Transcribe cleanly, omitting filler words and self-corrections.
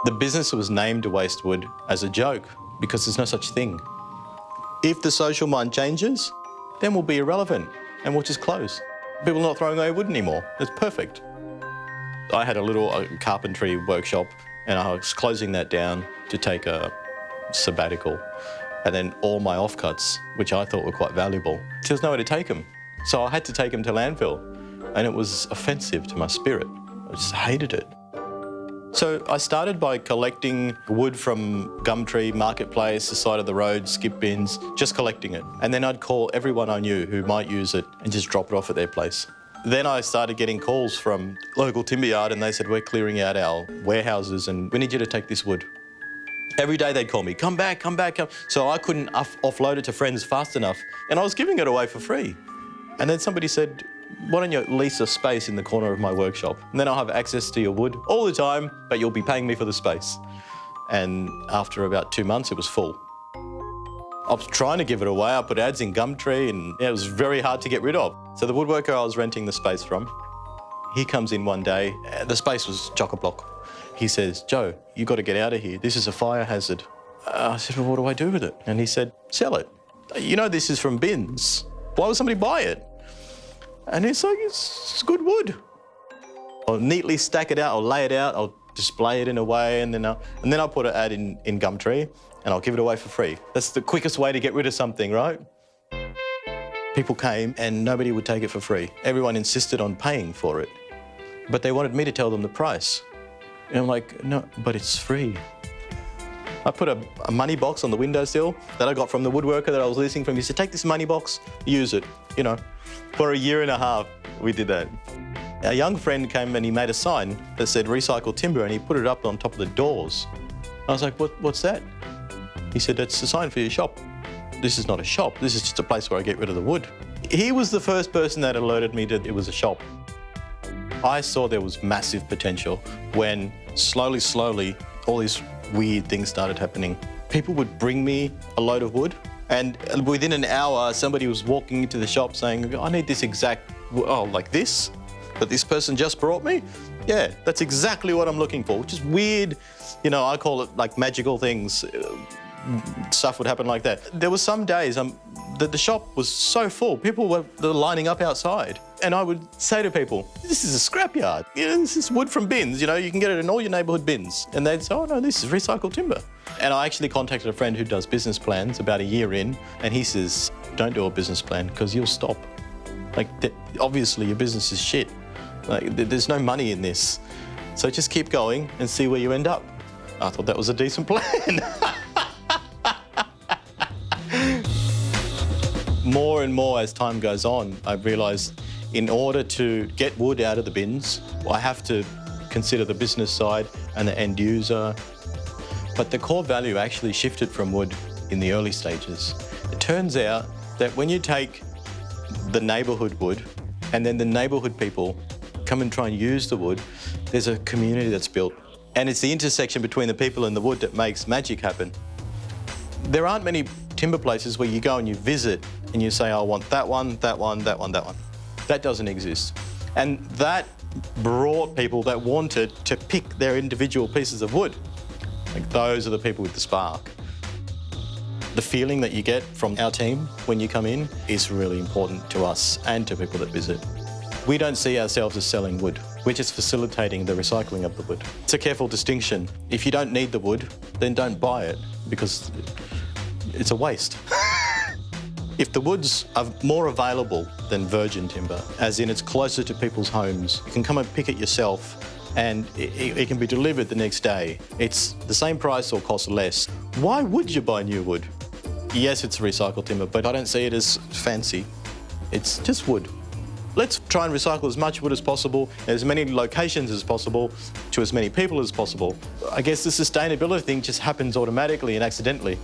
The business was named WasteWood as a joke because there's no such thing. If the social mind changes, then we'll be irrelevant and we'll just close. People are not throwing away wood anymore. It's perfect. I had a little carpentry workshop and I was closing that down to take a sabbatical. And then all my offcuts, which I thought were quite valuable, there was nowhere to take them. So I had to take them to landfill. And it was offensive to my spirit. I just hated it. So I started by collecting wood from Gumtree, Marketplace, the side of the road, skip bins, just collecting it. And then I'd call everyone I knew who might use it and just drop it off at their place. Then I started getting calls from local timber yard and they said, we're clearing out our warehouses and we need you to take this wood. Every day they'd call me, come back, come back. Come. So I couldn't offload it to friends fast enough and I was giving it away for free. And then somebody said, why don't you lease a space in the corner of my workshop? And then I'll have access to your wood all the time, but you'll be paying me for the space. And after about 2 months, it was full. I was trying to give it away. I put ads in Gumtree and it was very hard to get rid of. So the woodworker I was renting the space from, he comes in one day. The space was chock-a-block. He says, Joe, you got to get out of here. This is a fire hazard. I said, well, what do I do with it? And he said, sell it. You know this is from bins. Why would somebody buy it? And it's like, it's good wood. I'll neatly stack it out, I'll lay it out, I'll display it in a way, and then I'll put an ad in Gumtree, and I'll give it away for free. That's the quickest way to get rid of something, right? People came and nobody would take it for free. Everyone insisted on paying for it, but they wanted me to tell them the price. And I'm like, no, but it's free. I put a money box on the windowsill that I got from the woodworker that I was leasing from. He said, take this money box, use it, you know. For 1.5 years, we did that. A young friend came and he made a sign that said recycled timber and he put it up on top of the doors. I was like, what's that? He said, that's a sign for your shop. This is not a shop, this is just a place where I get rid of the wood. He was the first person that alerted me that it was a shop. I saw there was massive potential when slowly, all these weird things started happening. People would bring me a load of wood and within an hour, somebody was walking into the shop saying, I need this exact, like this, that this person just brought me? Yeah, that's exactly what I'm looking for, which is weird. You know, I call it like magical things. Stuff would happen like that. There were some days that the shop was so full, people were lining up outside. And I would say to people, this is a scrapyard. You know, this is wood from bins. You know, you can get it in all your neighbourhood bins. And they'd say, oh no, this is recycled timber. And I actually contacted a friend who does business plans about 1 year in, and he says, don't do a business plan because you'll stop. Like, obviously your business is shit. Like, there's no money in this. So just keep going and see where you end up. I thought that was a decent plan. More and more as time goes on, I've realised in order to get wood out of the bins, I have to consider the business side and the end user. But the core value actually shifted from wood in the early stages. It turns out that when you take the neighbourhood wood and then the neighbourhood people come and try and use the wood, there's a community that's built. And it's the intersection between the people and the wood that makes magic happen. There aren't many timber places where you go and you visit and you say, I want that one, that one, that one, that one. That doesn't exist. And that brought people that wanted to pick their individual pieces of wood. Like, those are the people with the spark. The feeling that you get from our team when you come in is really important to us and to people that visit. We don't see ourselves as selling wood. We're just facilitating the recycling of the wood. It's a careful distinction. If you don't need the wood, then don't buy it because it's a waste. If the woods are more available than virgin timber, as in it's closer to people's homes, you can come and pick it yourself and it can be delivered the next day. It's the same price or cost less. Why would you buy new wood? Yes, it's recycled timber, but I don't see it as fancy. It's just wood. Let's try and recycle as much wood as possible, as many locations as possible, to as many people as possible. I guess the sustainability thing just happens automatically and accidentally.